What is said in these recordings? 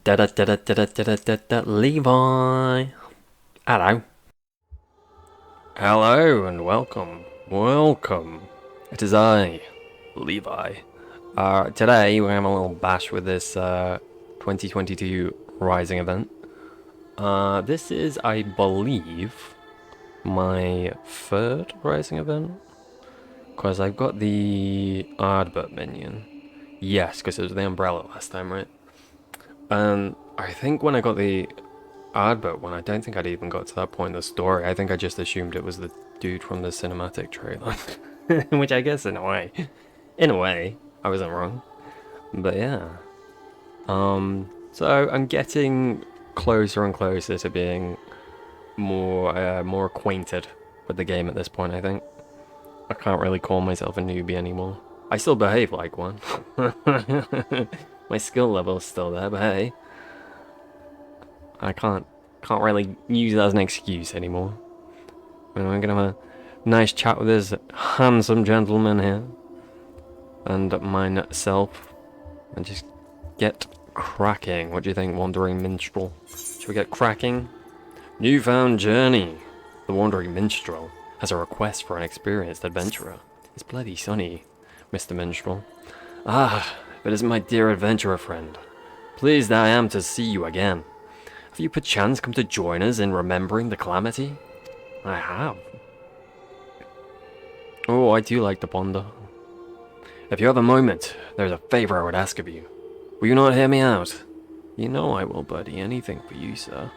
Da da da da da da da da da Levi. Hello. Hello and welcome. Welcome. It is I, Levi. Today we're having a little bash with this 2022 Rising event. This is, I believe, my third Rising event. Because I've got the Ardbert minion. Yes, because it was the Umbrella last time, right? And I think when I got the Ardbert one, I don't think I'd even got to that point in the story. I think I just assumed it was the dude from the cinematic trailer. Which I guess in a way, I wasn't wrong. But yeah. So I'm getting closer and closer to being more acquainted with the game at this point, I think. I can't really call myself a newbie anymore. I still behave like one. My skill level's still there, but hey, I can't really use it as an excuse anymore. I'm gonna have a nice chat with this handsome gentleman here and myself and just get cracking. What do you think, Wandering Minstrel? Should we get cracking? Newfound Journey. The Wandering Minstrel has a request for an experienced adventurer. It's bloody sunny, Mr. Minstrel. Ah, but it's my dear adventurer friend. Pleased I am to see you again. Have you perchance come to join us in remembering the calamity? I have. Oh, I do like to ponder. If you have a moment, there's a favor I would ask of you. Will you not hear me out? You know I will, buddy. Anything for you, sir.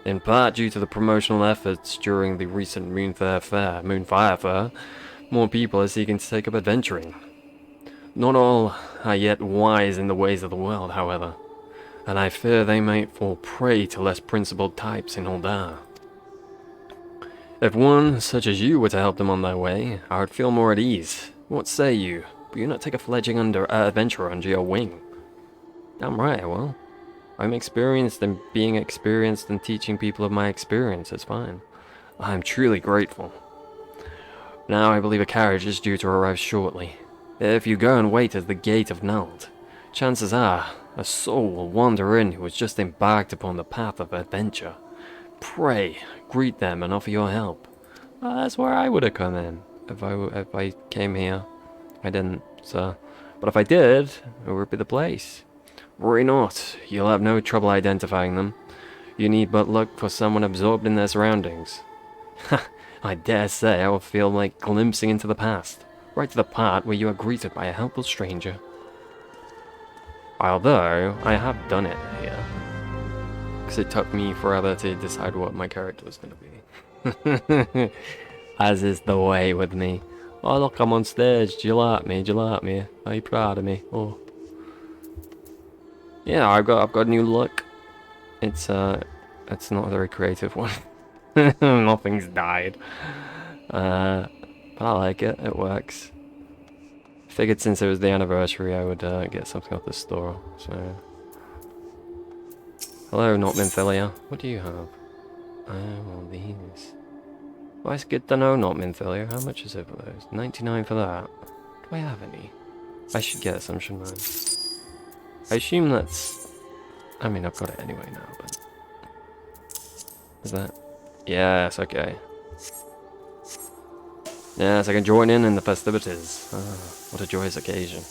In part due to the promotional efforts during the recent Moonfire Fair, more people are seeking to take up adventuring. Not all are yet wise in the ways of the world, however, and I fear they might fall prey to less principled types in Holdar. If one such as you were to help them on their way, I would feel more at ease. What say you? Will you not take a fledgling adventurer under your wing? Damn right I will. I'm experienced in being experienced and teaching people of my experience is fine. I am truly grateful. Now I believe a carriage is due to arrive shortly. If you go and wait at the gate of Nald, chances are a soul will wander in who has just embarked upon the path of adventure. Pray, greet them and offer your help. That's where I would have come in if I came here. I didn't, so. But if I did, it would be the place. Worry not, you'll have no trouble identifying them. You need but look for someone absorbed in their surroundings. Ha! I dare say I will feel like glimpsing into the past, right to the part where you are greeted by a helpful stranger. Although, I have done it here. Because it took me forever to decide what my character was going to be. As is the way with me. Oh look, I'm on stage. Do you like me? Do you like me? Are you proud of me? Oh. Yeah, I've got a new look. It's not a very creative one. Nothing's died. But I like it. It works. Figured since it was the anniversary, I would get something off the store. So, hello, not Minfilia. What do you have? Oh, well, these. Well, it's good to know, not Minfilia. How much is it for those? 99 for that. Do I have any? I should get some, shouldn't I? I assume that's... I mean, I've got it anyway now, but... Is that... Yes, okay. Yes, I can join in the festivities. Ah, what a joyous occasion.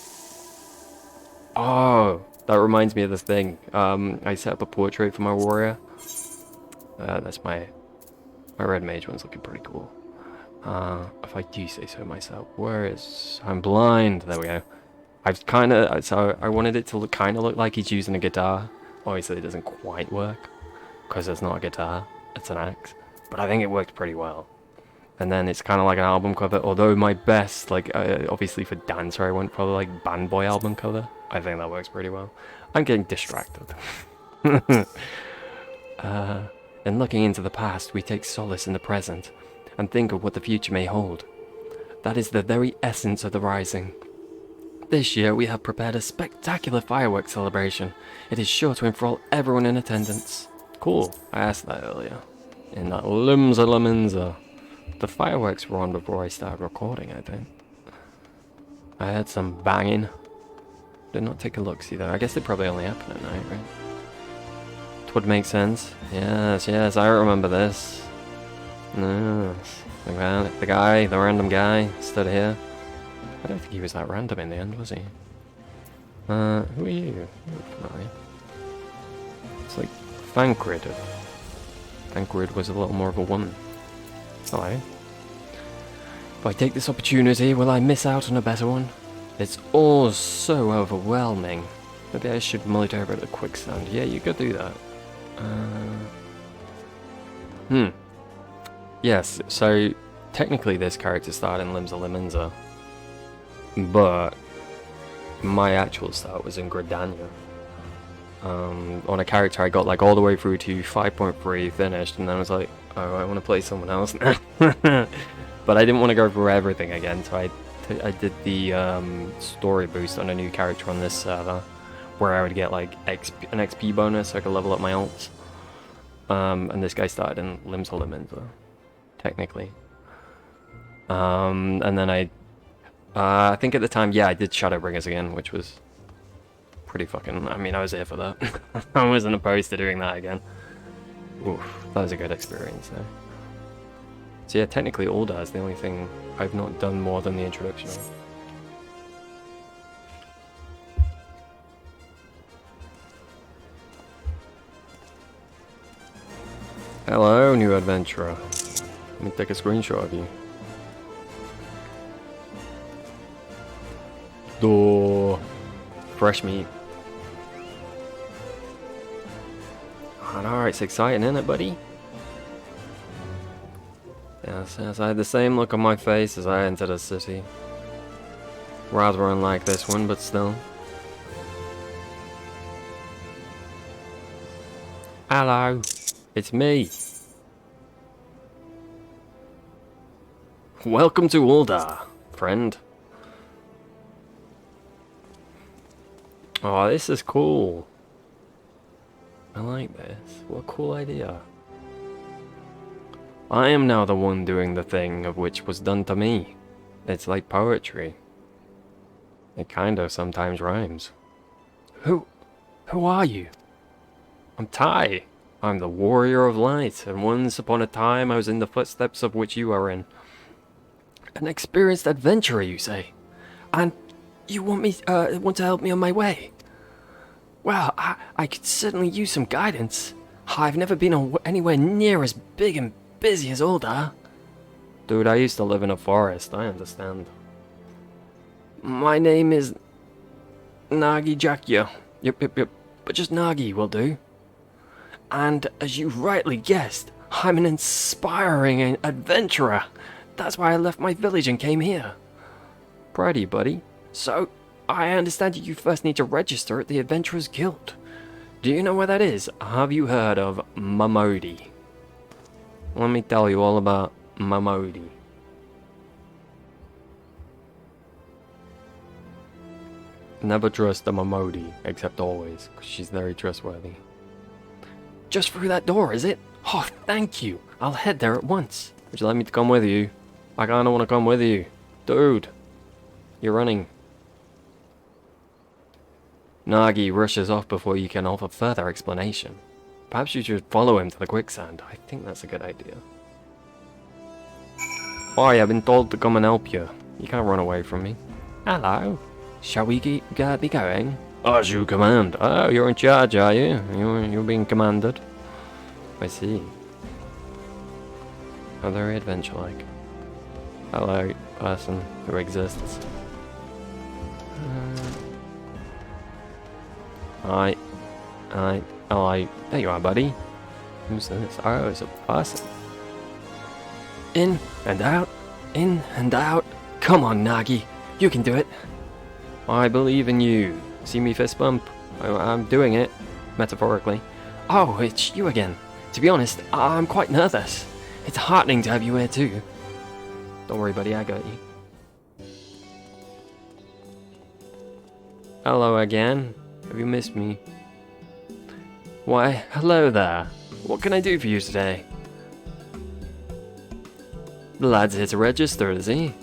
Oh, that reminds me of this thing. I set up a portrait for my warrior. That's my red mage one's looking pretty cool. If I do say so myself. Where is... I'm blind. There we go. I've kind of... So I wanted it to kind of look like he's using a guitar. Obviously it doesn't quite work, because it's not a guitar, it's an axe. But I think it worked pretty well. And then it's kind of like an album cover, although my best, like, obviously for Dancer I went for the, like, Band Boy album cover. I think that works pretty well. I'm getting distracted. In looking into the past, we take solace in the present, and think of what the future may hold. That is the very essence of the Rising. This year we have prepared a spectacular fireworks celebration. It is sure to enthrall everyone in attendance. Cool, I asked that earlier. In that Limsa Lemenza. The fireworks were on before I started recording, I think. I heard some banging. Did not take a look, see though. I guess they probably only happen at night, right? 'Twould make sense. Yes, yes, I remember this. Yes. The random guy, stood here. I don't think he was that random in the end, was he? Who are you? You're familiar. It's like Thancred. Thancred was a little more of a woman. Hello. If I take this opportunity, will I miss out on a better one? It's all so overwhelming. Maybe I should mull it over at the quicksand. Yeah, you could do that. Yes, so technically this character started in Limsa Limenza, but my actual start was in Gridania. On a character I got like all the way through to 5.3, finished, and then I was like, oh, I want to play someone else now. But I didn't want to go through everything again, so I did the story boost on a new character on this server, where I would get like an XP bonus so I could level up my alts. And this guy started in Limsa Limenza, technically. And then I think at the time, yeah, I did Shadowbringers again, which was pretty fucking, I mean, I was here for that. I wasn't opposed to doing that again. Oof, that was a good experience though. So yeah, technically Ul'dah is the only thing I've not done more than the introduction of. Hello, new adventurer. Let me take a screenshot of you. Door. Fresh meat. I know, it's exciting, isn't it, buddy? Yes, yes, I had the same look on my face as I entered a city. Rather unlike this one, but still. Hello, it's me. Welcome to Ul'dah, friend. Oh, this is cool. I like this. What a cool idea. I am now the one doing the thing of which was done to me. It's like poetry. It kinda sometimes rhymes. Who are you? I'm Tai. I'm the warrior of light, and once upon a time I was in the footsteps of which you are in. An experienced adventurer, you say? And you want to help me on my way? Well, I could certainly use some guidance. I've never been anywhere near as big and busy as Ul'dah. Dude, I used to live in a forest, I understand. My name is Nagi Jakya. Yep. But just Nagi will do. And as you rightly guessed, I'm an inspiring adventurer. That's why I left my village and came here. Proud of you, buddy. So, I understand you first need to register at the Adventurers Guild. Do you know where that is? Have you heard of Mamodi? Let me tell you all about Mamodi. Never trust a Mamodi, except always, because she's very trustworthy. Just through that door, is it? Oh, thank you. I'll head there at once. Would you like me to come with you? I kinda wanna come with you. Dude, you're running. Nagi rushes off before you can offer further explanation. Perhaps you should follow him to the quicksand. I think that's a good idea. Oi, I've been told to come and help you. You can't run away from me. Hello. Shall we be going? As you command. Oh, you're in charge, are you? You're being commanded. I see. How very adventure-like. Hello, person who exists. Hi. Hello. There you are, buddy. Who's this? Oh, it's a person. In and out. In and out. Come on, Nagi. You can do it. I believe in you. See me fist bump? I'm doing it. Metaphorically. Oh, it's you again. To be honest, I'm quite nervous. It's heartening to have you here too. Don't worry, buddy, I got you. Hello again. Have you missed me? Why, hello there. What can I do for you today? The lad's here to register, is he?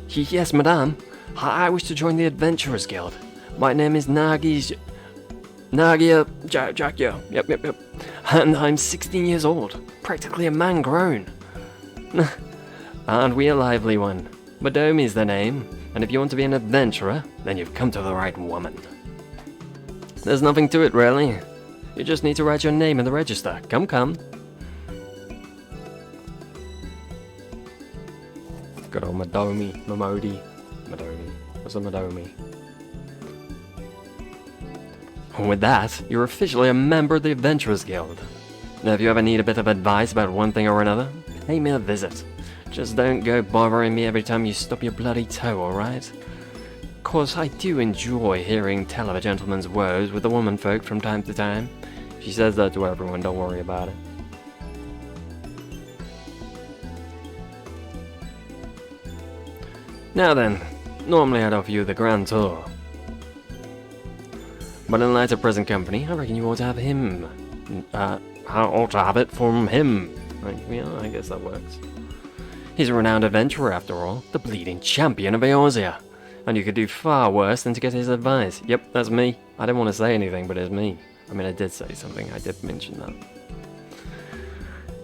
Yes, madame. I wish to join the Adventurers Guild. My name is Nagi Nagia, Jack, yeah, yep. And I'm 16 years old, practically a man grown. Aren't we a lively one? Madomi's the name, and if you want to be an adventurer, then you've come to the right woman. There's nothing to it, really. You just need to write your name in the register. Come. Good old Madomi. What's a Madomi? With that, you're officially a member of the Adventurers Guild. Now, if you ever need a bit of advice about one thing or another, pay me a visit. Just don't go bothering me every time you stub your bloody toe, alright? Of course, I do enjoy hearing tell of a gentleman's woes with the womenfolk from time to time. She says that to everyone, don't worry about it. Now then, normally I'd offer you the grand tour. But in light of present company, I reckon you ought to have him. I ought to have it from him. Yeah, I guess that works. He's a renowned adventurer after all, the bleeding champion of Eorzea. And you could do far worse than to get his advice. Yep, that's me. I didn't want to say anything, but it's me. I mean, I did say something, I did mention that.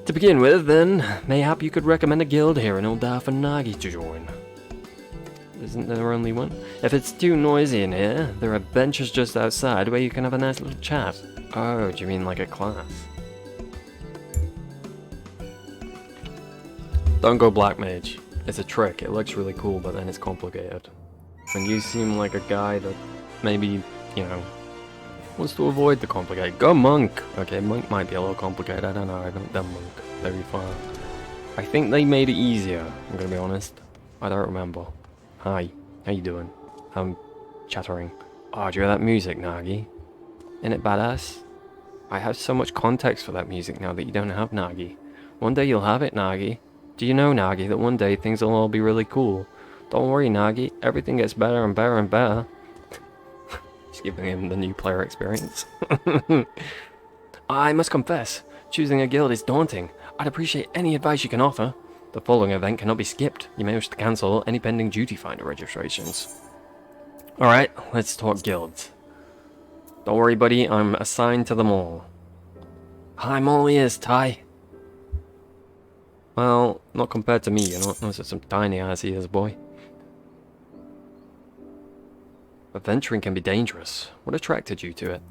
To begin with, then, mayhap you could recommend a guild here in Uldar for Nagi to join. Isn't there only one? If it's too noisy in here, there are benches just outside where you can have a nice little chat. Oh, do you mean like a class? Don't go Black Mage. It's a trick. It looks really cool, but then it's complicated. And you seem like a guy that maybe, you know, wants to avoid the complicated. Go Monk! Okay, Monk might be a little complicated. I don't know. I haven't done Monk very far. I think they made it easier, I'm gonna be honest. I don't remember. Hi, how you doing? I'm chattering. Oh, do you hear that music, Nagi? Isn't it badass? I have so much context for that music now that you don't have, Nagi. One day you'll have it, Nagi. Do you know, Nagi, that one day things will all be really cool? Don't worry, Nagi. Everything gets better and better and better. Just giving him the new player experience. I must confess, choosing a guild is daunting. I'd appreciate any advice you can offer. The following event cannot be skipped. You may wish to cancel any pending duty finder registrations. Alright, let's talk guilds. Don't worry, buddy, I'm assigned to them all. I'm all ears, Ty. Well, not compared to me, you know, those are some tiny ass ears, boy. Adventuring can be dangerous. What attracted you to it?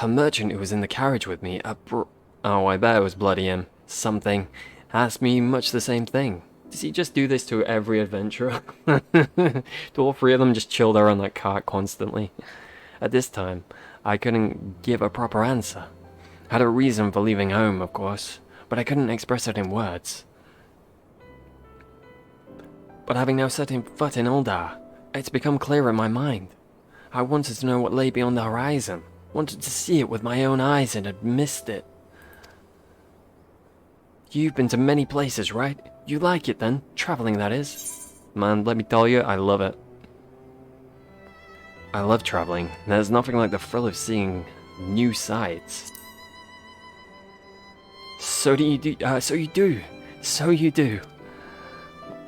A merchant who was in the carriage with me, oh, I bet it was bloody him. Something asked me much the same thing. Does he just do this to every adventurer? Do all three of them just chill there on that cart constantly? At this time, I couldn't give a proper answer. Had a reason for leaving home, of course, but I couldn't express it in words. But having now set foot in Uldar, it's become clear in my mind. I wanted to know what lay beyond the horizon, wanted to see it with my own eyes and had missed it. You've been to many places, right? You like it then? Traveling, that is. Man, let me tell you, I love it. I love traveling. There's nothing like the thrill of seeing new sights. So you do.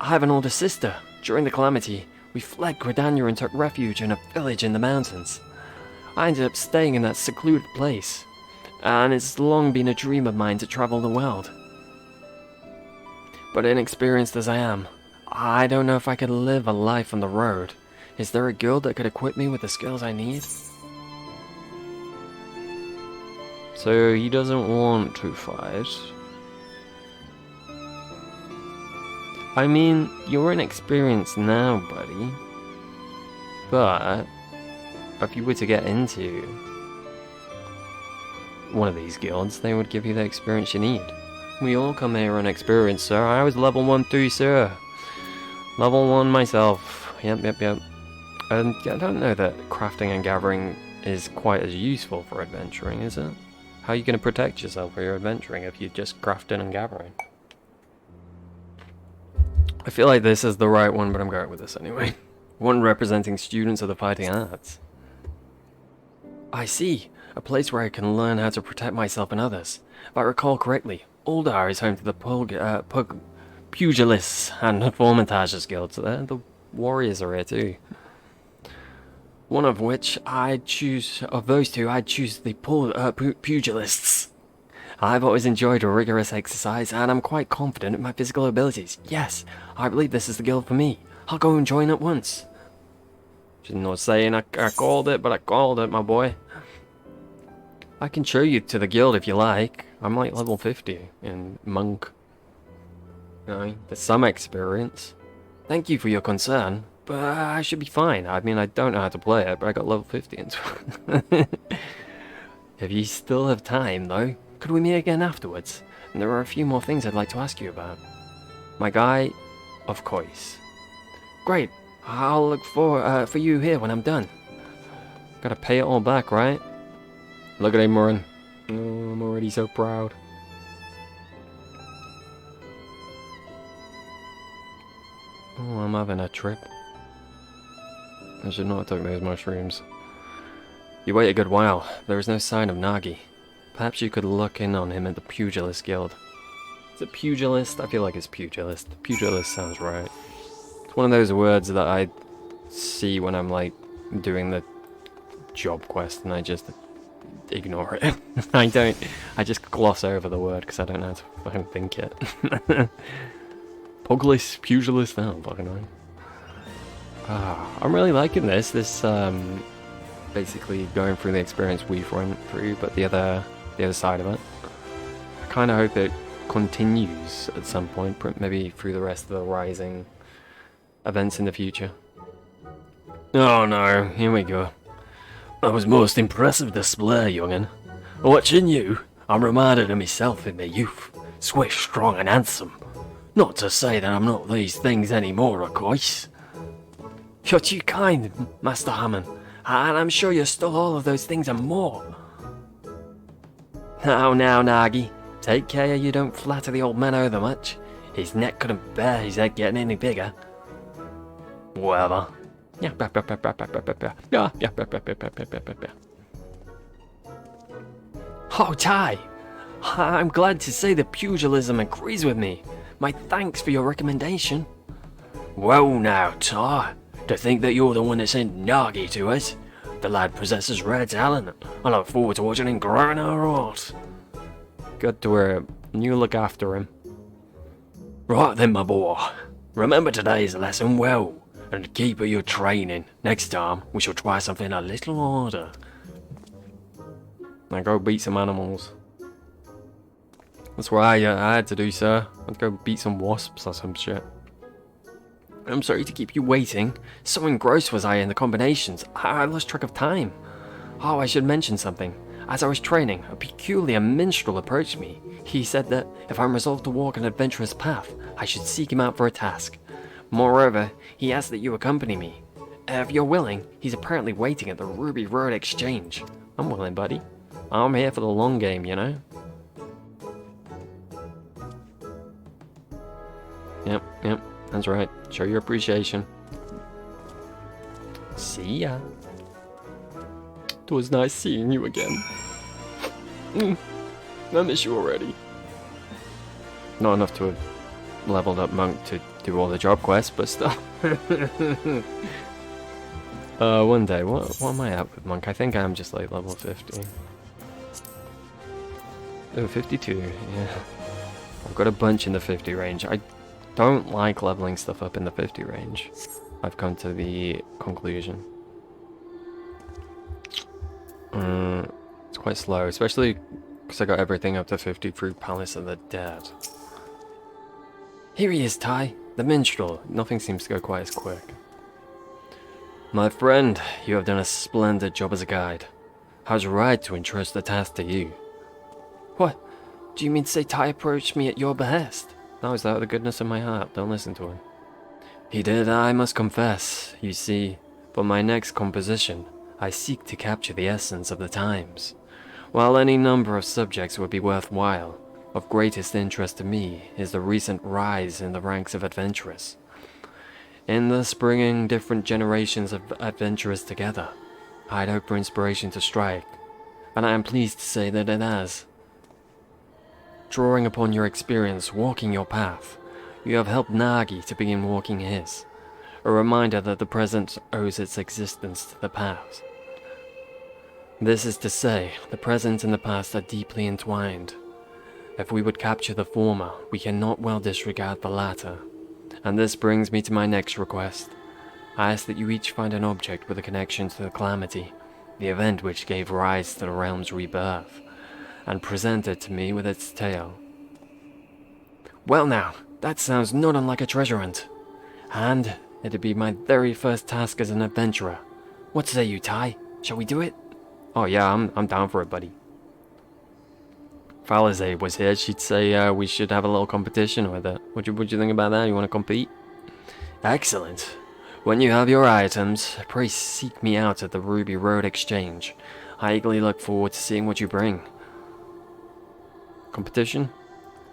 I have an older sister. During the calamity, we fled Gridania and took refuge in a village in the mountains. I ended up staying in that secluded place, and it's long been a dream of mine to travel the world. But inexperienced as I am, I don't know if I could live a life on the road. Is there a guild that could equip me with the skills I need? So he doesn't want to fight. I mean, you're inexperienced now, buddy. But if you were to get into one of these guilds, they would give you the experience you need. We all come here unexperienced, sir. I was level 1 too, sir. Level 1 myself. Yep. And I don't know that crafting and gathering is quite as useful for adventuring, is it? How are you going to protect yourself while you're adventuring if you're just crafting and gathering? I feel like this is the right one, but I'm going with this anyway. One representing students of the fighting arts. I see. A place where I can learn how to protect myself and others. If I recall correctly, Uldar is home to the Pugilists and Formontages guilds. The warriors are here too. One of which I'd choose, of those two, I'd choose the pugilists. I've always enjoyed rigorous exercise, and I'm quite confident in my physical abilities. Yes, I believe this is the guild for me. I'll go and join at once. She's not saying I called it, but I called it, my boy. I can show you to the guild if you like. I'm like level 50 in Monk. You know, there's some experience. Thank you for your concern, but I should be fine. I mean, I don't know how to play it, but I got level 50 into it. If you still have time, though, could we meet again afterwards? And there are a few more things I'd like to ask you about. My guy, of course. Great. I'll look for you here when I'm done. Gotta pay it all back, right? Look at him, Morin. Oh, I'm already so proud. Oh, I'm having a trip. I should not have taken those mushrooms. You wait a good while. There is no sign of Nagi. Perhaps you could look in on him at the Pugilist Guild. Is it Pugilist? I feel like it's Pugilist. Pugilist sounds right. It's one of those words that I see when I'm like doing the job quest and I just ignore it. I just gloss over the word because I don't know how to fucking think it. Pugilist, Pugilist, I don't fucking know. I'm really liking this. This basically going through the experience we went through, but the other side of it. I kind of hope it continues at some point, maybe through the rest of the Rising events in the future. Oh no, here we go. That was most impressive display, young'un. Watching you, I'm reminded of myself in my youth, swift, strong and handsome. Not to say that I'm not these things anymore, of course. You're too kind, Master Hammond, and I'm sure you're still all of those things and more. Now, Nagi, take care you don't flatter the old man over much. His neck couldn't bear his head getting any bigger. Whatever. Oh, Tai! I'm glad to say the pugilism agrees with me. My thanks for your recommendation. Well now, Tai, to think that you're the one that sent Nagi to us. The lad possesses rare talent. I look forward to watching him grow in our art. Good to hear. You look after him. Right then, my boy. Remember today's lesson well, and keep at your training. Next time, we shall try something a little harder. Now go beat some animals. That's what I had to do, sir. Let's go beat some wasps or some shit. I'm sorry to keep you waiting. So engrossed was I in the combinations, I lost track of time. Oh, I should mention something. As I was training, a peculiar minstrel approached me. He said that if I'm resolved to walk an adventurous path, I should seek him out for a task. Moreover, he asked that you accompany me. If you're willing, he's apparently waiting at the Ruby Road Exchange. I'm willing, buddy. I'm here for the long game, you know? Yep, that's right. Show your appreciation. See ya. It was nice seeing you again. I miss you already. Not enough to have leveled up Monk to do all the job quests, but still. One day, what am I at with Monk? I think I'm just like level 50. Oh, 52, yeah. I've got a bunch in the 50 range. I don't like leveling stuff up in the 50 range. I've come to the conclusion. It's quite slow, especially because I got everything up to 50 through Palace of the Dead. Here he is, Tai, the minstrel. Nothing seems to go quite as quick. My friend, you have done a splendid job as a guide. I was right to entrust the task to you. What? Do you mean to say Tai approached me at your behest? No, is that out of the goodness of my heart? Don't listen to him. He did, I must confess. You see, for my next composition, I seek to capture the essence of the times. While any number of subjects would be worthwhile, of greatest interest to me is the recent rise in the ranks of adventurers. In thus bringing different generations of adventurers together, I'd hope for inspiration to strike, and I am pleased to say that it has. Drawing upon your experience walking your path, you have helped Nagi to begin walking his. a reminder that the present owes its existence to the past. This is to say, the present and the past are deeply entwined. If we would capture the former, we cannot well disregard the latter. And this brings me to my next request. I ask that you each find an object with a connection to the calamity, the event which gave rise to the realm's rebirth, and present it to me with its tale. Well now, that sounds not unlike a treasure hunt. And it'd be my very first task as an adventurer. What say you, Ty? Shall we do it? Oh yeah, I'm down for it, buddy. If Alize was here, she'd say we should have a little competition with it. What you think about that? You want to compete? Excellent. When you have your items, pray seek me out at the Ruby Road Exchange. I eagerly look forward to seeing what you bring. Competition?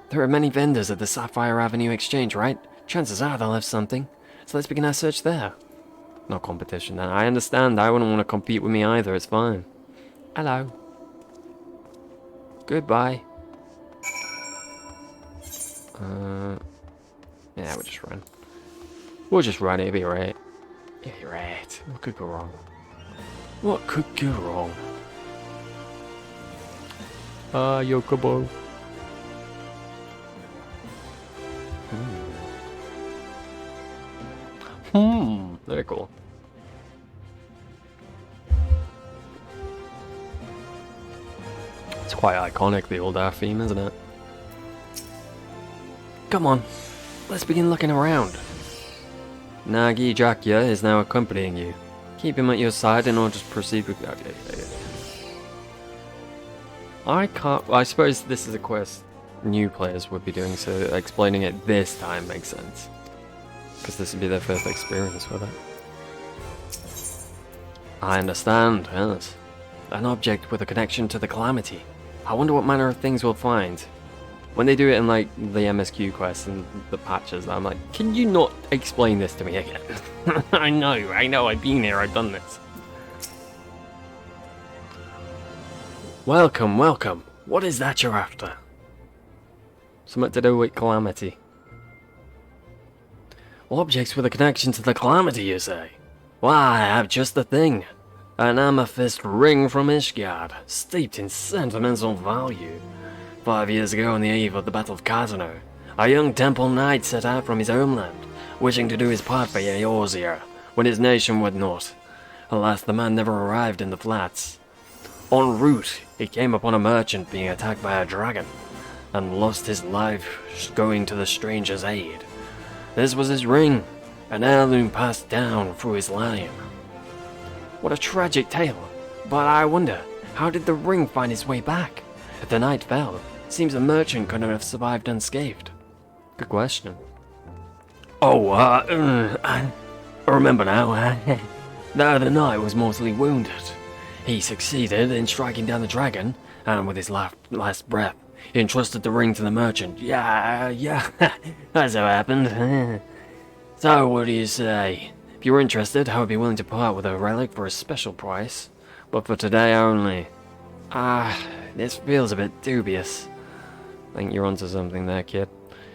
There are many vendors at the Sapphire Avenue Exchange, right? Chances are they'll have something. So let's begin our search there. No competition then. I understand. I wouldn't want to compete with me either. It's fine. Hello. Goodbye. Yeah, we'll just run. We'll just run, it'll be right. Yeah, you're right. What could go wrong? What could go wrong? Yokobo. Very cool. It's quite iconic, the old Earth theme, isn't it? Come on, let's begin looking around. Nagi Jakya is now accompanying you. Keep him at your side and I'll just proceed with... Okay. I suppose this is a quest new players would be doing, so explaining it this time makes sense. Because this would be their first experience with it. I understand, yes. An object with a connection to the calamity. I wonder what manner of things we'll find. When they do it in like the MSQ quests and the patches, I'm like, can you not explain this to me again? I know, I've been here, I've done this. Welcome. What is that you're after? Something to do with calamity. Objects with a connection to the calamity, you say? Why, I have just the thing. An amethyst ring from Ishgard, steeped in sentimental value. 5 years ago on the eve of the Battle of Kazano, a young temple knight set out from his homeland, wishing to do his part for Eorzea, when his nation would not. Alas, the man never arrived in the flats. En route, he came upon a merchant being attacked by a dragon, and lost his life going to the stranger's aid. This was his ring, an heirloom passed down through his line. What a tragic tale, but I wonder, how did the ring find its way back? If the night fell, seems a merchant couldn't have survived unscathed. Good question. I remember now. The knight was mortally wounded. He succeeded in striking down the dragon, and with his last breath, he entrusted the ring to the merchant. Yeah, that's how it happened. So, what do you say? If you were interested, I would be willing to part with a relic for a special price, but for today only. This feels a bit dubious. I think you're onto something there, kid.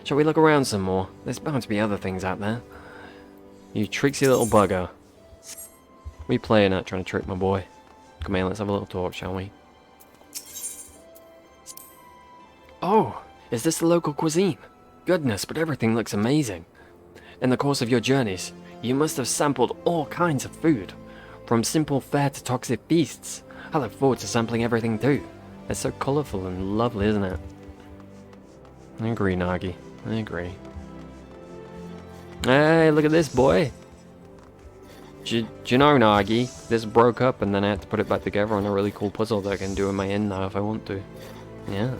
Shall we look around some more? There's bound to be other things out there. You tricksy little bugger. We playing at trying to trick my boy. Come here, let's have a little talk, shall we? Oh, is this the local cuisine? Goodness, but everything looks amazing. In the course of your journeys, you must have sampled all kinds of food, from simple fare to toxic feasts. I look forward to sampling everything too. It's so colourful and lovely, isn't it? I agree, Nagi. I agree. Hey, look at this, boy. Do you know, Nagi, this broke up and then I had to put it back together on a really cool puzzle that I can do in my inn now if I want to. Yeah.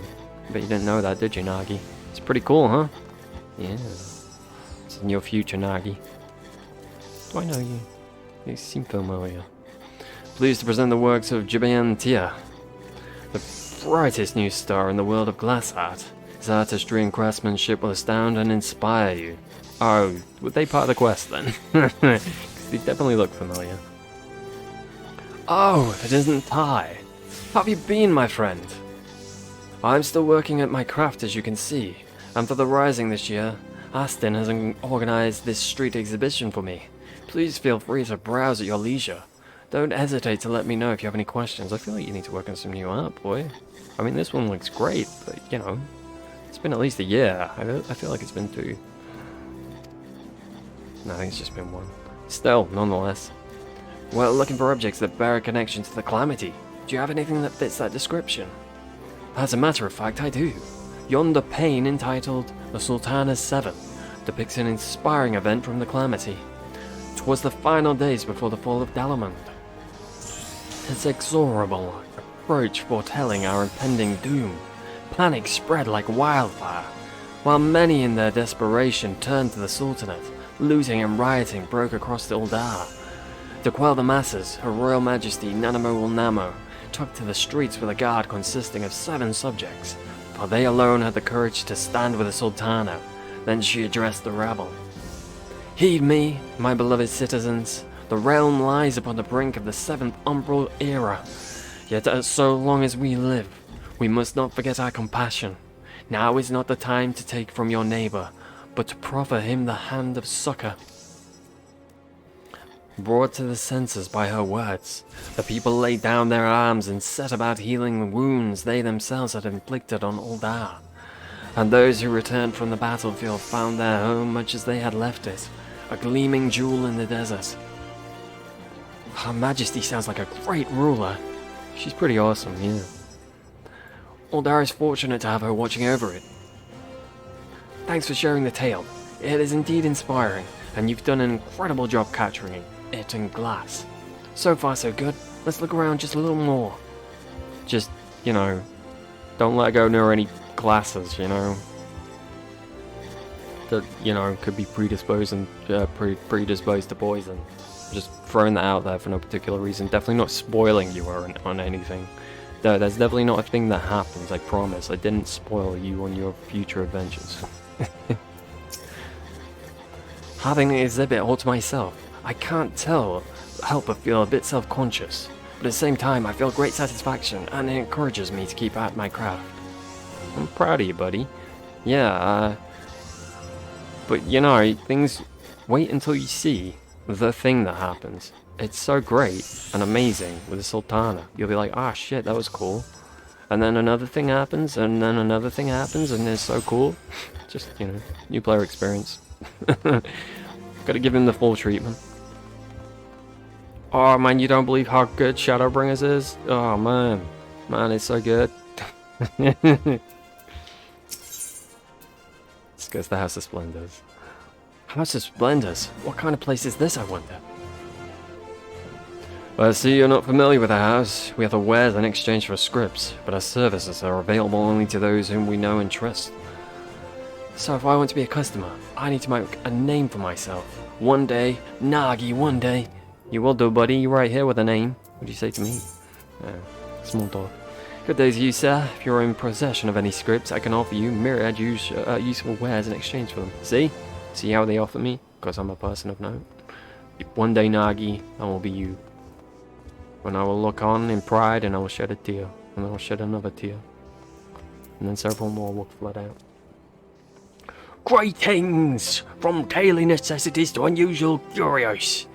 Bet you didn't know that, did you, Nagi? It's pretty cool, huh? Yeah. It's in your future, Nagi. Do I know you? You seem familiar. Pleased to present the works of Jibayan Tia, the brightest new star in the world of glass art. His artistry and craftsmanship will astound and inspire you. Oh, were they part of the quest then? They definitely look familiar. Oh, it isn't Ty. How have you been, my friend? I'm still working at my craft, as you can see, and for the Rising this year, Aston has organized this street exhibition for me. Please feel free to browse at your leisure. Don't hesitate to let me know if you have any questions. I feel like you need to work on some new art, boy. I mean, this one looks great, but, you know, it's been at least a year. I feel like it's been 2. No, I think it's just been 1. Still, nonetheless. Well, looking for objects that bear a connection to the Calamity. Do you have anything that fits that description? As a matter of fact, I do. Yonder pane entitled The Sultana's Seven depicts an inspiring event from the Calamity. 'Twas the final days before the fall of Dalamond. Its exorable approach foretelling our impending doom. Panic spread like wildfire, while many in their desperation turned to the Sultanate. Looting and rioting broke across the Uldar. To quell the masses, Her Royal Majesty Nanamo ul Namo took to the streets with a guard consisting of 7 subjects, for they alone had the courage to stand with the Sultana. Then she addressed the rabble. Heed me, my beloved citizens. The realm lies upon the brink of the 7th umbral era. Yet so long as we live, we must not forget our compassion. Now is not the time to take from your neighbor, but to proffer him the hand of succor. Brought to the senses by her words, the people laid down their arms and set about healing the wounds they themselves had inflicted on Uldar. And those who returned from the battlefield found their home much as they had left it, a gleaming jewel in the desert. Her Majesty sounds like a great ruler. She's pretty awesome, yeah. Uldar is fortunate to have her watching over it. Thanks for sharing the tale. It is indeed inspiring, and you've done an incredible job capturing it in glass. So far so good. Let's look around just a little more. Just, you know, don't let go near any glasses, you know. That, you know, could be predisposed to poison. Just throwing that out there for no particular reason. Definitely not spoiling you on anything. No, there's definitely not a thing that happens, I promise. I didn't spoil you on your future adventures. Having the exhibit all to myself, I can't help but feel a bit self-conscious. But at the same time, I feel great satisfaction, and it encourages me to keep at my craft. I'm proud of you, buddy. Yeah, but you know, things... Wait until you see the thing that happens. It's so great and amazing with the Sultana. You'll be like, ah, shit, that was cool. And then another thing happens, and then another thing happens, and it's so cool. Just, you know, new player experience. Gotta give him the full treatment. Oh man, you don't believe how good Shadowbringers is? Oh man. Man, it's so good. Let's go to the House of Splendors. House of Splendors? What kind of place is this, I wonder? Well, I see you're not familiar with our house. We have the wares in exchange for scripts, but our services are available only to those whom we know and trust. So if I want to be a customer, I need to make a name for myself. One day, Nagi, one day. You will do, buddy. You're right here with a name. What do you say to me? Small talk. Good day to you, sir. If you're in possession of any scripts, I can offer you myriad useful wares in exchange for them. See? See how they offer me? Because I'm a person of note. One day, Nagi, I will be you. When I will look on in pride, and I will shed a tear, and then I'll shed another tear, and then several more will flood out. Greetings! From daily necessities to unusual curios.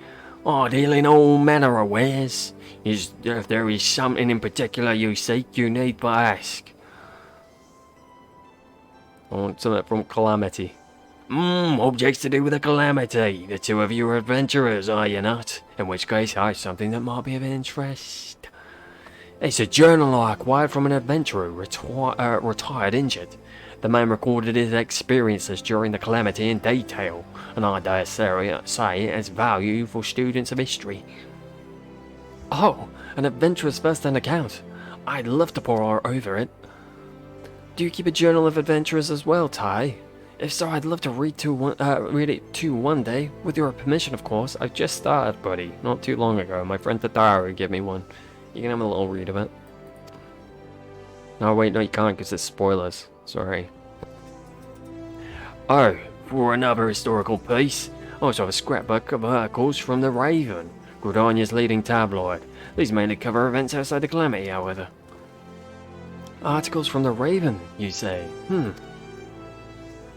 I deal in all manner of wares. If there is something in particular you seek, you need but ask. I want something from Calamity. Objects to do with the Calamity. The two of you are adventurers, are you not? In which case, I have something that might be of interest. It's a journal I acquired from an adventurer retired injured. The man recorded his experiences during the Calamity in detail, and I dare say it has value for students of history. Oh, an adventurer's first-hand account. I'd love to pore over it. Do you keep a journal of adventures as well, Ty? If so, I'd love to read it too one day. With your permission, of course. I've just started, buddy. Not too long ago. My friend Tadaru gave me one. You can have a little read of it. No, wait, no, you can't, because it's spoilers. Sorry. Oh, for another historical piece. I also have a scrapbook of articles from the Raven, Gridania's leading tabloid. These mainly cover events outside the Calamity, however. Articles from the Raven, you say?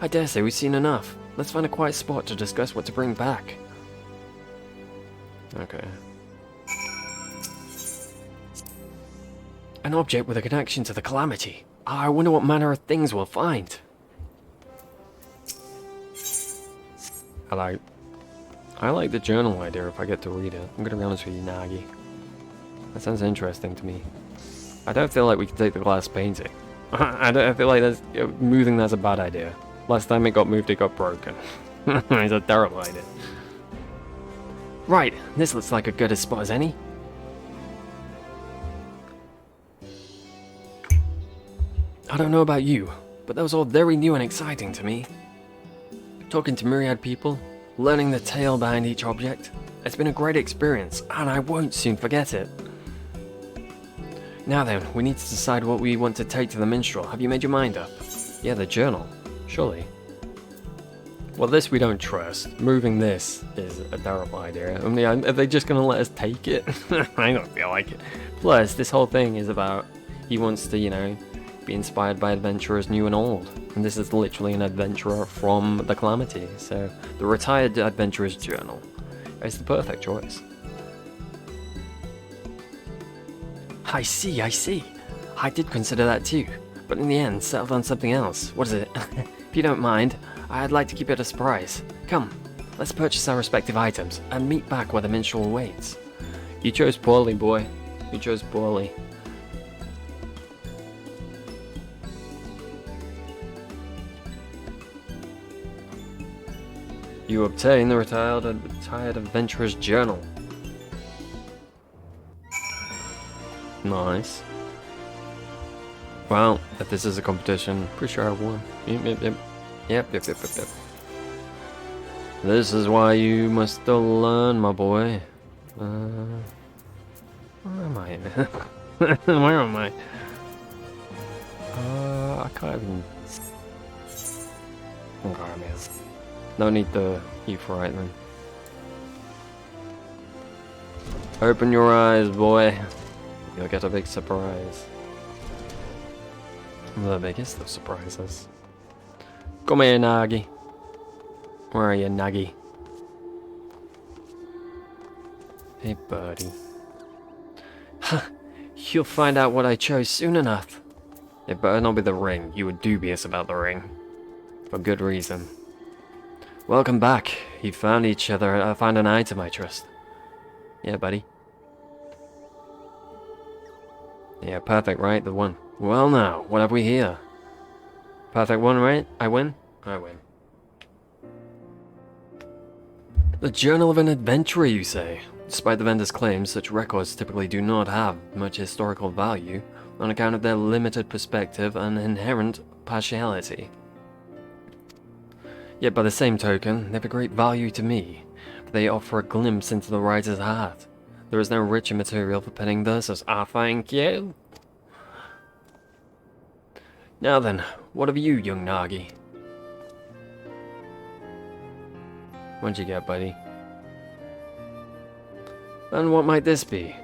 I dare say we've seen enough. Let's find a quiet spot to discuss what to bring back. Okay. An object with a connection to the Calamity. I wonder what manner of things we'll find. I like the journal idea if I get to read it. I'm gonna be honest with you, Nagi. That sounds interesting to me. I don't feel like we can take the glass painting. I feel like moving that's a bad idea. Last time it got moved, it got broken. It's a terrible idea. Right, this looks like a good as spot as any. I don't know about you, but that was all very new and exciting to me. Talking to myriad people, learning the tale behind each object. It's been a great experience, and I won't soon forget it. Now then, we need to decide what we want to take to the minstrel. Have you made your mind up? Yeah, the journal. Surely. Well, this we don't trust. Moving this is a terrible idea. I mean, are they just going to let us take it? I don't feel like it. Plus, this whole thing is about he wants to, you know, be inspired by adventurers new and old. And this is literally an adventurer from the Calamity. So, the Retired Adventurer's Journal is the perfect choice. I see. I did consider that too, but in the end, settled on something else. What is it? If you don't mind, I'd like to keep it a surprise. Come, let's purchase our respective items and meet back where the minstrel awaits. You chose poorly, boy. You chose poorly. You obtain the Retired Adventurer's Journal. Nice. Well, if this is a competition, pretty sure I won. Yep. This is why you must still learn, my boy. Where am I? Where am I? I can't even... Okay, man. No need the Euphorite then. Open your eyes, boy. You'll get a big surprise. The biggest of surprises. Come here, Nagi. Where are you, Nagi? Hey, buddy. You'll find out what I chose soon enough. It better not be the ring. You were dubious about the ring. For good reason. Welcome back. You found each other. I found an item I trust. Yeah, buddy. Yeah, perfect, right? The one. Well now, what have we here? Perfect one, right? I win? I win. The Journal of an Adventurer, you say? Despite the vendor's claims, such records typically do not have much historical value on account of their limited perspective and inherent partiality. Yet by the same token, they have a great value to me, for they offer a glimpse into the writer's heart. There is no richer material for penning verses. Ah, thank you. Now then, what of you, young Nagi? What'd you get, buddy? And what might this be?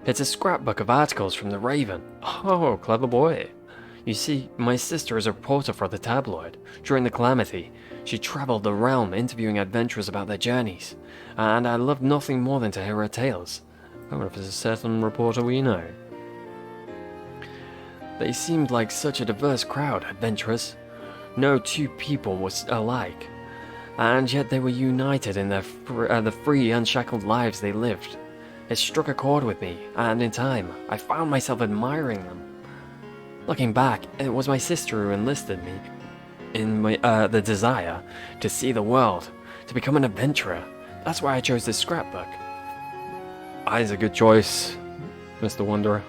It's a scrapbook of articles from the Raven. Oh, clever boy. You see, my sister is a reporter for the tabloid. During the Calamity, she traveled the realm interviewing adventurers about their journeys, and I loved nothing more than to hear her tales. I wonder if it's a certain reporter we know. They seemed like such a diverse crowd, adventurers. No two people were alike, and yet they were united in the free, unshackled lives they lived. It struck a chord with me, and in time, I found myself admiring them. Looking back, it was my sister who enlisted me in the desire to see the world, to become an adventurer. That's why I chose this scrapbook. It's a good choice, Mr. Wanderer.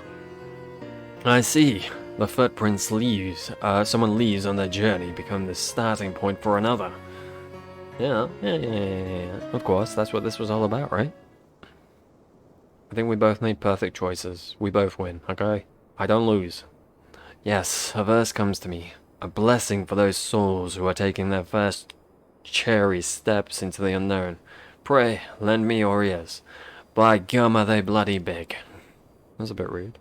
I see. The footprints someone leaves on their journey become the starting point for another. Yeah. Of course, that's what this was all about, right? I think we both made perfect choices. We both win, okay? I don't lose. Yes, a verse comes to me. A blessing for those souls who are taking their first cherry steps into the unknown. Pray, lend me your ears. By gum, are they bloody big. That's a bit rude.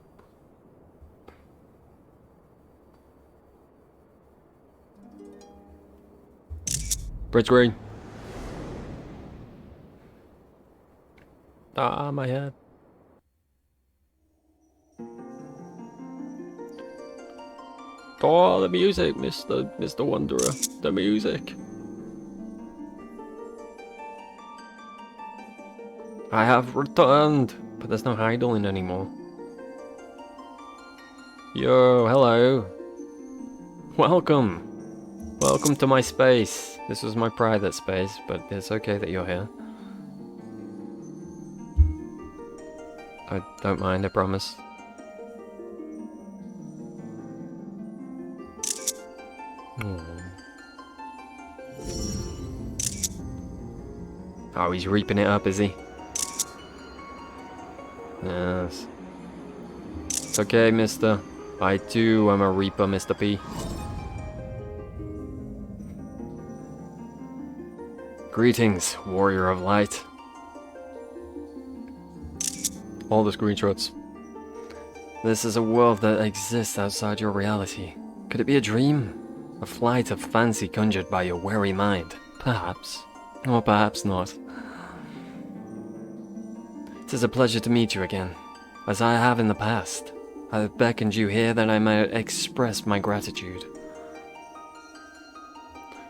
Bridge green. Ah, my head. Oh, the music, Mr. Wanderer. The music. I have returned, but there's no Heidelin anymore. Yo, hello. Welcome. Welcome to my space. This was my private space, but it's okay that you're here. I don't mind, I promise. Oh, he's reaping it up, is he? Yes. It's okay, mister. I too am a reaper, Mr. P. Greetings, warrior of light. All the screenshots. This is a world that exists outside your reality. Could it be a dream? A flight of fancy conjured by your wary mind? Perhaps. Or perhaps not. It is a pleasure to meet you again, as I have in the past. I have beckoned you here that I might express my gratitude.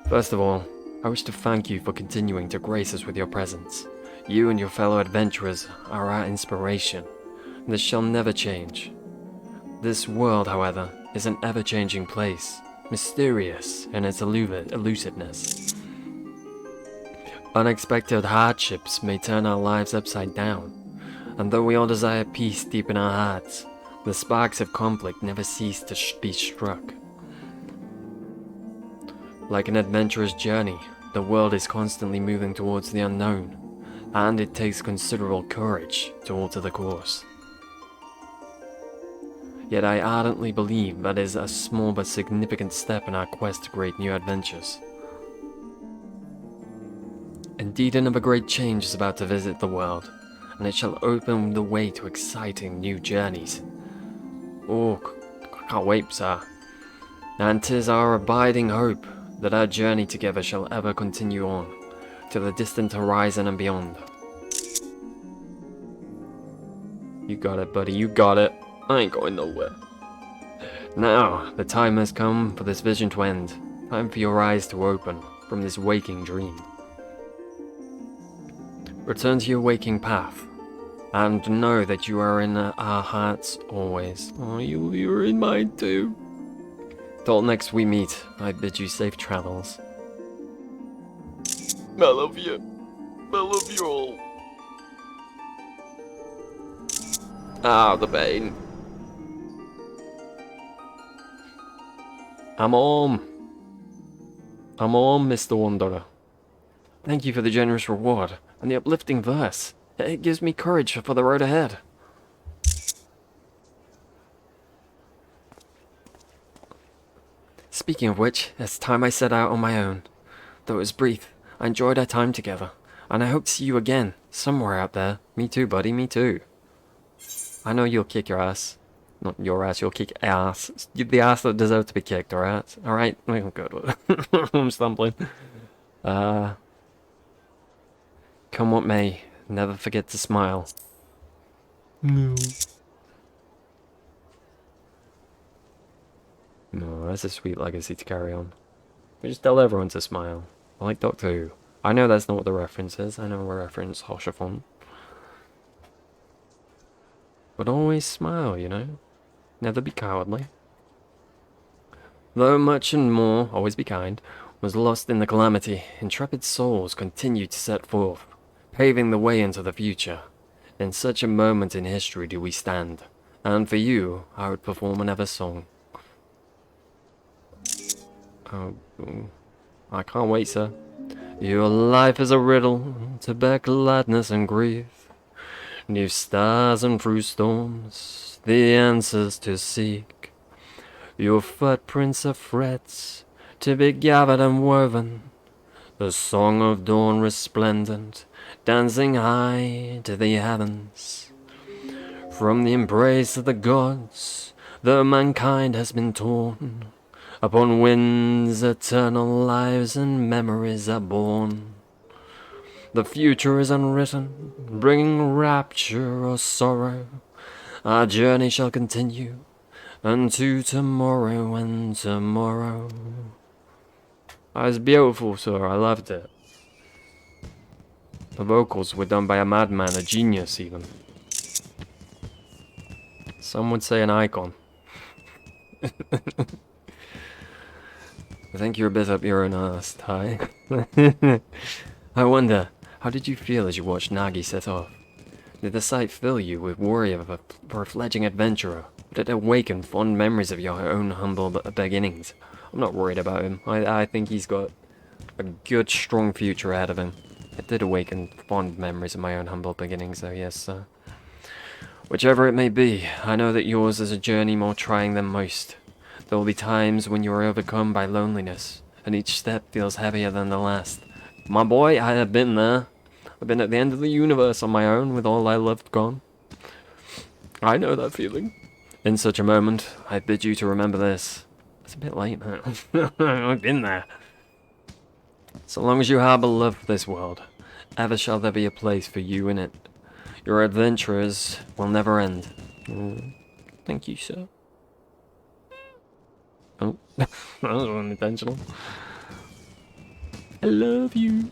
First of all, I wish to thank you for continuing to grace us with your presence. You and your fellow adventurers are our inspiration. This shall never change. This world, however, is an ever-changing place, mysterious in its elusiveness. Unexpected hardships may turn our lives upside down, and though we all desire peace deep in our hearts, the sparks of conflict never cease to be struck. Like an adventurous journey, the world is constantly moving towards the unknown, and it takes considerable courage to alter the course. Yet I ardently believe that is a small but significant step in our quest to create new adventures. Indeed, another great change is about to visit the world, and it shall open the way to exciting new journeys. Oh, I can't wait, sir. And 'tis our abiding hope that our journey together shall ever continue on, to the distant horizon and beyond. You got it, buddy, you got it. I ain't going nowhere. Now, the time has come for this vision to end. Time for your eyes to open from this waking dream. Return to your waking path, and know that you are in our hearts always. Oh, you're in mine too. Till next we meet, I bid you safe travels. I love you. I love you all. Ah, the pain. I'm home, Mr. Wanderer. Thank you for the generous reward and the uplifting verse. It gives me courage for the road ahead. Speaking of which, it's time I set out on my own. Though it was brief, I enjoyed our time together, and I hope to see you again, somewhere out there. Me too, buddy, me too. I know you'll kick your ass. Not your ass, you'll kick ass. The ass that deserves to be kicked, alright? Alright? Oh, good. I'm stumbling. Come what may, never forget to smile. No. No, that's a sweet legacy to carry on. We just tell everyone to smile. I like Doctor Who. I know that's not what the reference is. I know we reference Hoshafon. But always smile, you know? Never be cowardly. Though much and more, always be kind, was lost in the calamity, intrepid souls continued to set forth, paving the way into the future. In such a moment in history do we stand, and for you, I would perform another song. Oh, I can't wait, sir. Your life is a riddle to bear gladness and grief. Neath stars and through storms, the answers to seek. Your footprints are threads to be gathered and woven. The song of dawn resplendent, dancing high to the heavens. From the embrace of the gods, though mankind has been torn, upon winds eternal lives and memories are born. The future is unwritten, bringing rapture or sorrow. Our journey shall continue unto tomorrow and tomorrow. That was beautiful, sir. I loved it. The vocals were done by a madman, a genius even. Some would say an icon. I think you're a bit up your own ass, Ty. I wonder, how did you feel as you watched Nagi set off? Did the sight fill you with worry for a fledgling adventurer? Did it awaken fond memories of your own humble beginnings? I'm not worried about him. I think he's got a good, strong future ahead of him. It did awaken fond memories of my own humble beginnings, though, yes, sir. Whichever it may be, I know that yours is a journey more trying than most. There will be times when you are overcome by loneliness, and each step feels heavier than the last. My boy, I have been there. I've been at the end of the universe on my own, with all I loved gone. I know that feeling. In such a moment, I bid you to remember this. It's a bit late now. I've been there. So long as you harbour love for this world, ever shall there be a place for you in it. Your adventures will never end. Thank you, sir. Oh, that was unintentional. I love you.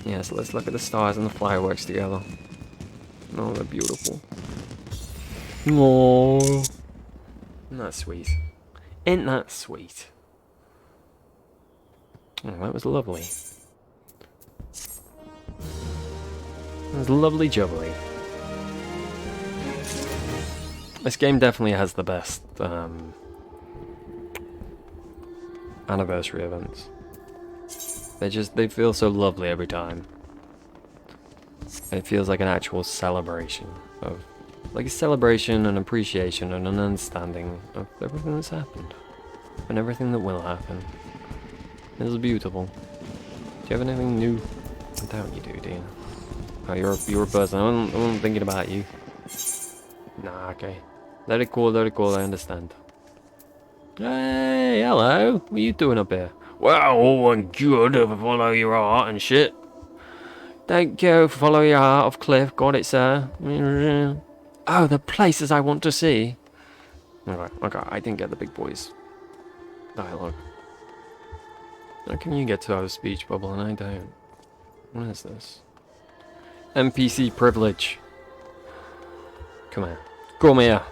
Yes, let's look at the stars and the fireworks together. Oh, they're beautiful. Oh, isn't that sweet? Ain't that sweet? Oh, that was lovely. That was lovely jubbly. This game definitely has the best anniversary events. They feel so lovely every time. It feels like an actual celebration of, like a celebration and appreciation and an understanding of everything that's happened and everything that will happen. It was beautiful. Do you have anything new? I doubt you do you? Oh, you're a person. I wasn't thinking about you. Nah, okay. Let it cool, I understand. Hey, hello. What are you doing up here? Well, all and good if I follow your heart and shit. Don't go follow your heart off cliff, got it, sir. Oh, the places I want to see. Okay, I didn't get the big boys dialogue. How can you get to our speech bubble and I don't? What is this? NPC privilege. Come here. Come here.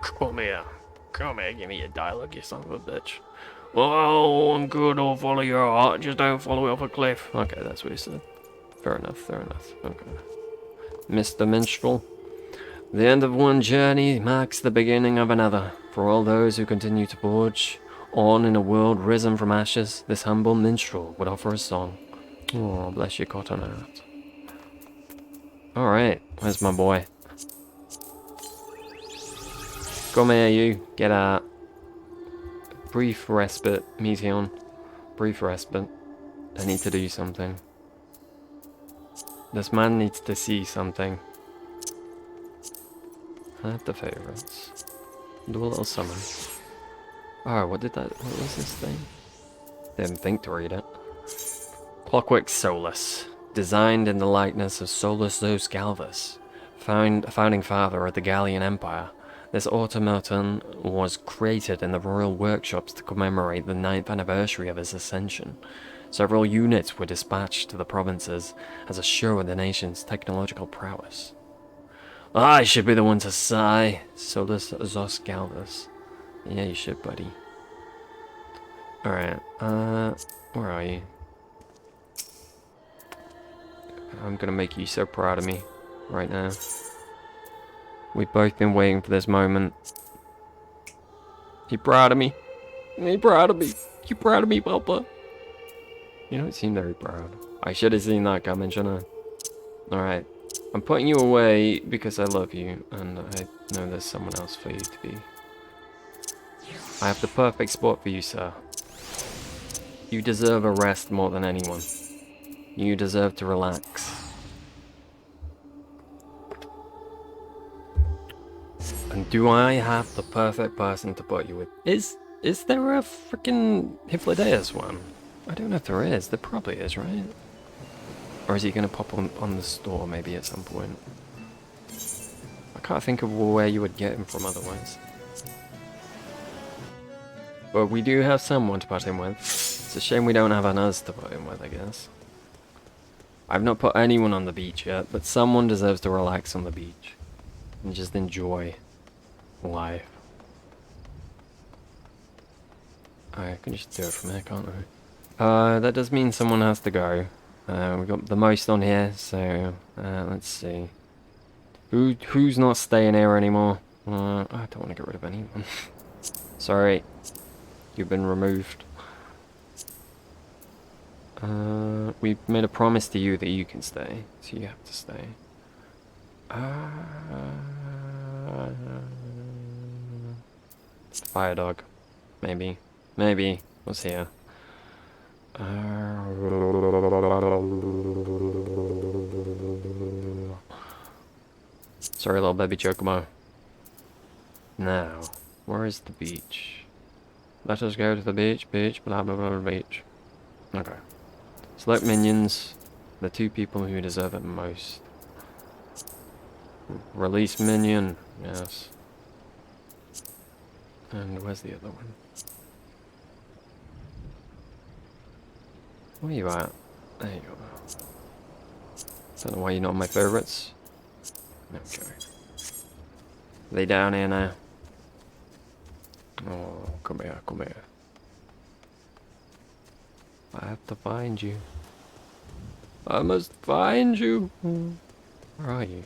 Come here. Come here, give me your dialogue, you son of a bitch. Oh, I'm good, I'll follow your heart, just don't follow it off a cliff. Okay, that's what he said. Fair enough. Okay. Mr. Minstrel. The end of one journey marks the beginning of another. For all those who continue to forge on in a world risen from ashes, this humble minstrel would offer a song. Oh, bless your cotton heart. Alright, where's my boy? Come here, you. Get out. Brief respite, Meteon. Brief respite. I need to do something. This man needs to see something. I have the favorites. Do a little summon. Oh, what was this thing? Didn't think to read it. Clockwork Solus. Designed in the likeness of Solus Zeus Galvus, founding father of the Gallian Empire. This automaton was created in the royal workshops to commemorate the 9th anniversary of his ascension. Several units were dispatched to the provinces as a show of the nation's technological prowess. I should be the one to sigh, Solus Zeus Galvus. Yeah, you should, buddy. Alright, where are you? I'm gonna make you so proud of me right now. We've both been waiting for this moment. You proud of me? You proud of me? You proud of me, Papa? You don't seem very proud. I should have seen that coming, shouldn't I? Alright. I'm putting you away because I love you, and I know there's someone else for you to be. I have the perfect spot for you, sir. You deserve a rest more than anyone. You deserve to relax. And do I have the perfect person to put you with? Is there a freaking Hypnodeus one? I don't know if there is. There probably is, right? Or is he going to pop on the store maybe at some point? I can't think of where you would get him from otherwise. But we do have someone to put him with. It's a shame we don't have an us to put him with, I guess. I've not put anyone on the beach yet, but someone deserves to relax on the beach. And just enjoy life. I can just do it from here, can't I? That does mean someone has to go. We've got the most on here, so let's see. Who's not staying here anymore? I don't want to get rid of anyone. Sorry, you've been removed. We made a promise to you that you can stay, so you have to stay. Fire dog, maybe. Maybe. What's here? Sorry, little baby Chocobo. Now, where is the beach? Let us go to the beach, blah blah blah, beach. Okay. Select minions, the two people who deserve it most. Release minion, yes. And where's the other one? Where are you at? There you go. Don't know why you're not my favourites. Okay. Are they down here now? Oh, come here, come here. I have to find you. I must find you. Where are you?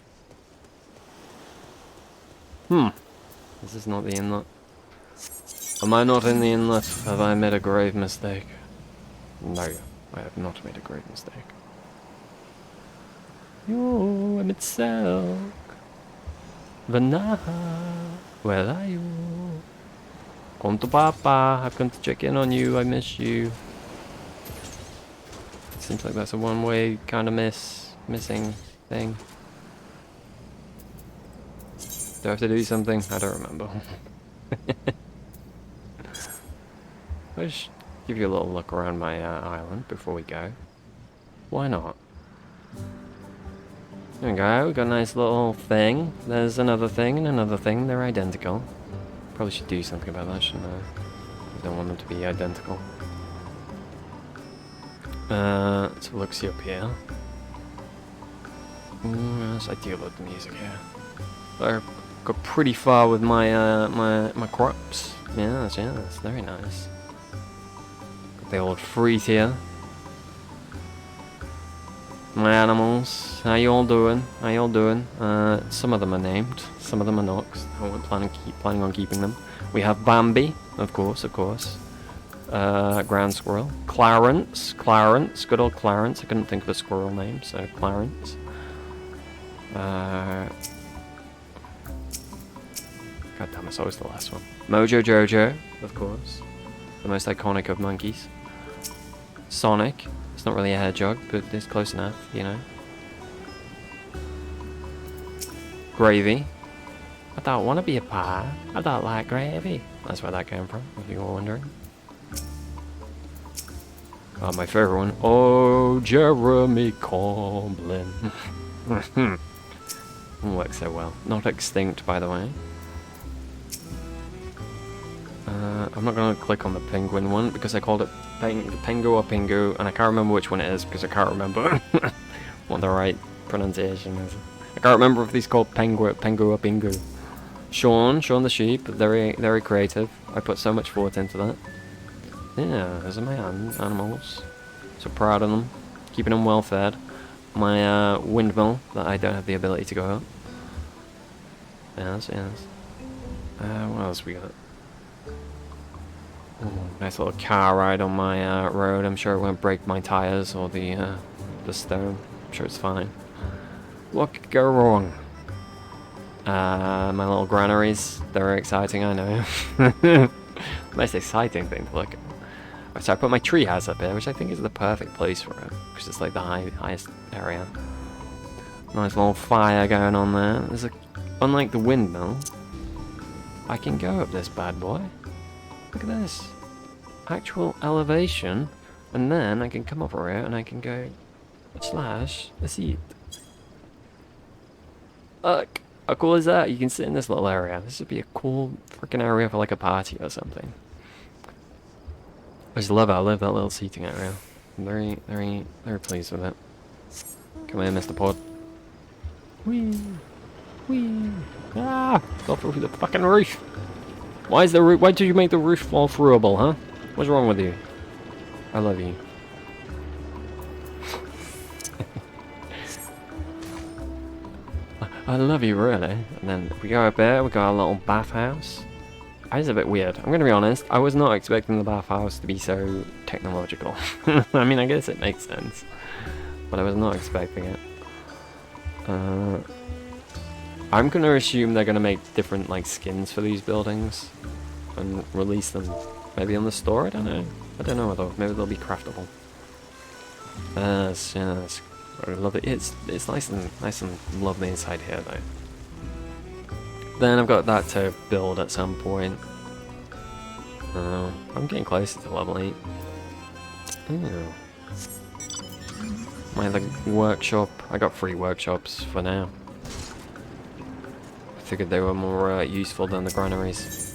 This is not the inlet. Am I not in the inlet? Have I made a grave mistake? No, I have not made a grave mistake. Yo, I'm itself. Vanaha, where are you? Come to Papa, I've come to check in on you, I miss you. Seems like that's a one-way kind of missing thing. Do I have to do something? I don't remember. I'll just give you a little look around my island before we go. Why not? There we go, we got a nice little thing. There's another thing and another thing, they're identical. Probably should do something about that, shouldn't I? I don't want them to be identical. So look, see up here. Yes, I do love the music here. I got pretty far with my my crops. Yes, very nice. Got the old fruit here. My animals, how you all doing? How you all doing? Some of them are named, some of them are not. I wasn't planning on keeping them. We have Bambi, of course. Ground squirrel. Clarence, good old Clarence. I couldn't think of a squirrel name, so Clarence. God damn, it's always the last one. Mojo Jojo, of course. The most iconic of monkeys. Sonic. It's not really a hedgehog, but it's close enough, you know. Gravy. I don't want to be a pie. I don't like gravy. That's where that came from, if you were wondering. Oh, my favorite one. Oh, Jeremy Coblin. Works so well. Not extinct, by the way. I'm not going to click on the penguin one because I called it Pengu or Pingu, and I can't remember which one it is because I can't remember what the right pronunciation is. I can't remember if these called Pengu or Pingu. Sean the sheep, very creative. I put so much thought into that. Yeah, those are my animals. So proud of them. Keeping them well fed. My windmill that I don't have the ability to go up. Yes. What else we got? Ooh, nice little car ride on my road. I'm sure it won't break my tires or the stone. I'm sure it's fine. What could go wrong? My little granaries. They're exciting, I know. Most exciting thing to look at. So I put my treehouse up here, which I think is the perfect place for it, because it's like the highest area. Nice little fire going on there. Unlike the windmill, I can go up this bad boy. Look at this. Actual elevation, and then I can come over here and I can go Slash a seat. Look, how cool is that? You can sit in this little area. This would be a cool freaking area for like a party or something. I just love it. I love that little seating area. I'm very pleased with it. Come here, Mr. Pod. Whee! Whee! Ah! Go through the fucking roof! Why is the roof? Why did you make the roof fall throughable, huh? What's wrong with you? I love you. I love you, really. And then we go up there, we got a little bathhouse. It's a bit weird. I'm gonna be honest, I was not expecting the bathhouse to be so technological. I mean, I guess it makes sense. But I was not expecting it. I'm gonna assume they're gonna make different, like, skins for these buildings. And release them. Maybe on the store? I don't know. I don't know though. Maybe they'll be craftable. Yes. I love it. It's nice and lovely inside here though. Then I've got that to build at some point. I'm getting closer to level 8. Ooh. My other workshop. I got 3 workshops for now. I figured they were more useful than the granaries.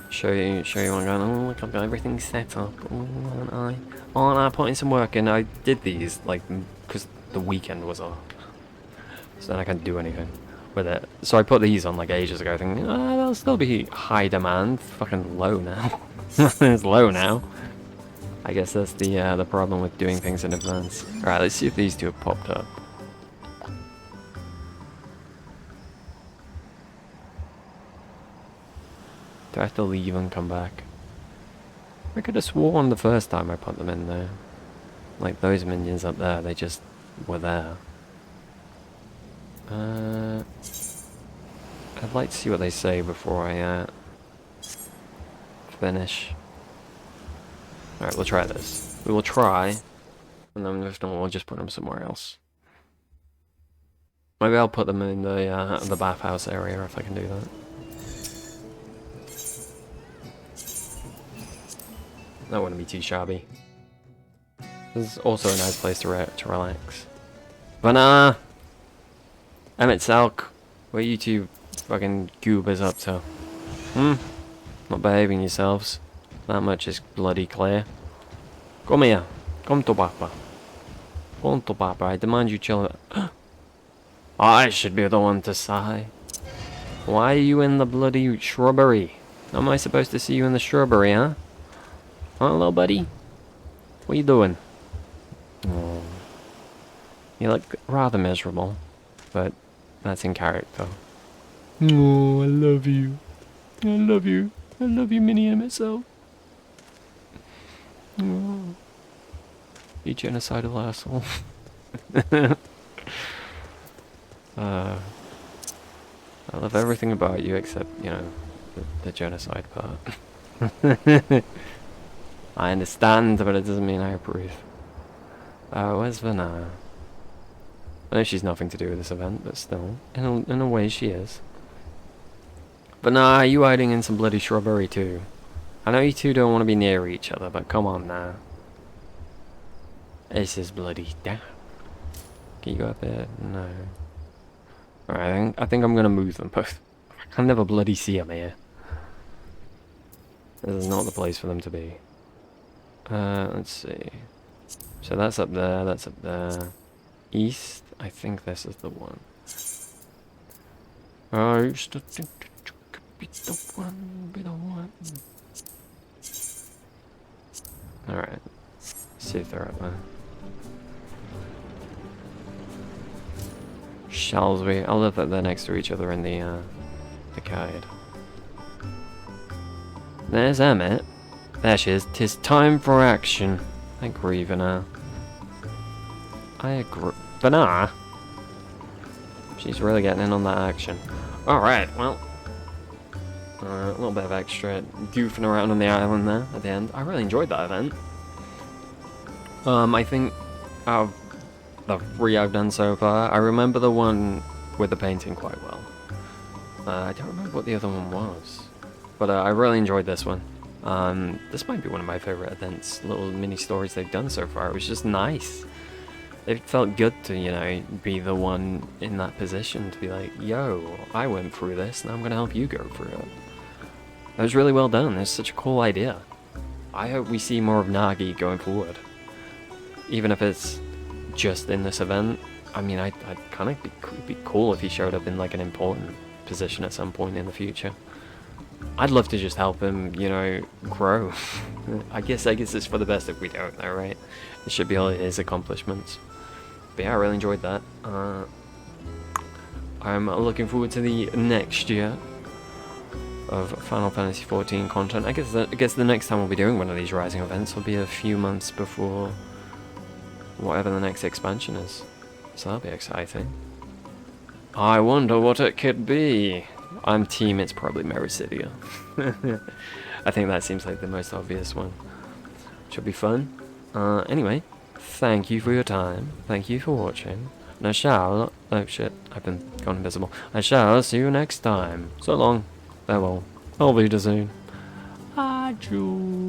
Show you what I'm going. Oh, look, I've got everything set up. Oh, aren't I putting some work in? I did these like because the weekend was off, so then I can't do anything with it. So I put these on like ages ago, thinking, oh, they'll still be high demand. Fucking low now. It's low now. I guess that's the problem with doing things in advance. All right, let's see if these two have popped up. Do I have to leave and come back? I could have sworn the first time I put them in there. Like those minions up there, they just were there. I'd like to see what they say before I finish. Alright, we'll try this. We will try, and then if not, we'll just put them somewhere else. Maybe I'll put them in the bathhouse area if I can do that. That wouldn't be too shabby. This is also a nice place to relax. But Emmett Salk, what are you two fucking goobers up to? Not behaving yourselves. That much is bloody clear. Come here. Come to Papa. Come to Papa. I demand you chill. I should be the one to sigh. Why are you in the bloody shrubbery? How am I supposed to see you in the shrubbery, huh? Huh, little buddy? What are you doing? Oh. You look rather miserable, but that's in character. Oh, I love you. I love you. I love you, Mini MSL. Oh. You genocidal asshole. I love everything about you except, you know, the genocide part. I understand, but it doesn't mean I approve. Where's Vanna? I know she's nothing to do with this event, but still, in a way she is. Vanna, are you hiding in some bloody shrubbery too? I know you two don't want to be near each other, but come on now. This is bloody damn. Can you go up there? No. Alright, I think I'm gonna move them both. I can never bloody see them here. This is not the place for them to be. Let's see. So that's up there, that's up there. East, I think this is the one. I used to think that you could be the one. Alright. See if they're up there. Shall we? I'll love that they're next to each other in the guide. There's Emmett. There she is. 'Tis time for action. I agree, Vanna. I agree. Vanna? She's really getting in on that action. Alright, well. A little bit of extra goofing around on the island there at the end. I really enjoyed that event. I think out of the 3 I've done so far, I remember the one with the painting quite well. I don't remember what the other one was. But I really enjoyed this one. This might be one of my favourite events, little mini stories they've done so far. It was just nice. it felt good to, you know, be the one in that position to be like, yo, I went through this, now I'm gonna help you go through it. That was really well done. It's such a cool idea. I hope we see more of Nagi going forward. Even if it's just in this event. I mean, I'd kind of be cool if he showed up in like an important position at some point in the future. I'd love to just help him, you know, grow. I guess it's for the best if we don't, though, right? It should be all his accomplishments. But yeah, I really enjoyed that. I'm looking forward to the next year of Final Fantasy XIV content. I guess the next time we'll be doing one of these Rising events will be a few months before whatever the next expansion is. So that'll be exciting. I wonder what it could be. I'm team, it's probably Mericidia. I think that seems like the most obvious one. Should be fun. Anyway, thank you for your time. Thank you for watching. And I shall... Oh shit, I've been gone invisible. I shall see you next time. So long. Farewell. Auf Wiedersehen. Adieu.